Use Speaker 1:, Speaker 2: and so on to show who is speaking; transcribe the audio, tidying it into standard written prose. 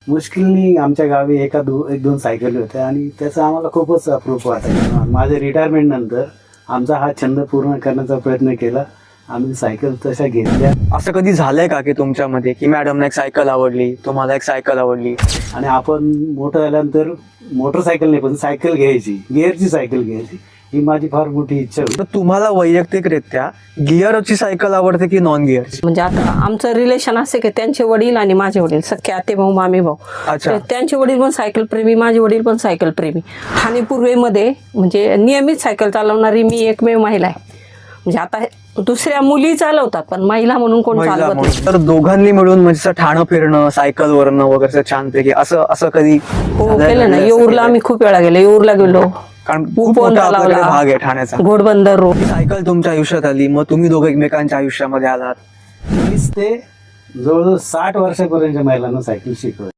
Speaker 1: मुश्किलनी आमच्या गावी एक दोन सायकली होत्या आणि त्याचं आम्हाला खूपच अप्रूप वाटायचं. माझ्या रिटायरमेंट नंतर आमचा हा छंद पूर्ण करण्याचा प्रयत्न केला. आम्ही सायकल तशा घेतल्या.
Speaker 2: असं कधी झालंय का की तुमच्यामध्ये की मॅडमला एक सायकल आवडली, तुम्हाला एक सायकल आवडली
Speaker 1: आणि आपण मोठं झाल्यानंतर मोटरसायकल नाही पण सायकल घ्यायची, गिअरची सायकल घ्यायची, ही माझी फार मोठी इच्छा होती.
Speaker 2: तर तुम्हाला वैयक्तिकरित्या गिअरची सायकल आवडते की नॉन गिअरची?
Speaker 3: म्हणजे आता आमचं रिलेशन असे की त्यांचे वडील आणि माझे वडील सख्खे आते भाऊ मामी भाऊ,
Speaker 2: अच्छा.
Speaker 3: तर त्यांचे वडील पण सायकल प्रेमी, माझे वडील पण सायकल प्रेमी. ठाणे पूर्वेमध्ये म्हणजे नियमित सायकल चालवणारी मी एकमेव महिला आहे. म्हणजे आता दुसऱ्या मुली चालवतात पण महिला म्हणून कोण
Speaker 2: महिला
Speaker 3: चालवत
Speaker 2: म्हणून.
Speaker 3: नाही.
Speaker 2: तर दोघांनी मिळून म्हणजे असं ठाणं फिरणं सायकलवरनं वगैरे छानपैकी असं कधी
Speaker 3: हो
Speaker 2: झालंय
Speaker 3: केलं ना.
Speaker 2: का?
Speaker 3: येऊरला आम्ही खूप वेळा गेलो. येऊरला गेलो,
Speaker 2: कारण खूप
Speaker 3: उपवन
Speaker 2: मोठा आपल्याकडे
Speaker 3: तलावला,
Speaker 2: भाग आहे ठाण्याचा.
Speaker 3: घोडबंदर रोड.
Speaker 2: ही सायकल तुमच्या आयुष्यात आली, मग तुम्ही दोघं एकमेकांच्या आयुष्यामध्ये आलात.
Speaker 1: 20 ते जवळजवळ 60 वर्षापर्यंतच्या महिलांना सायकल शिकवली.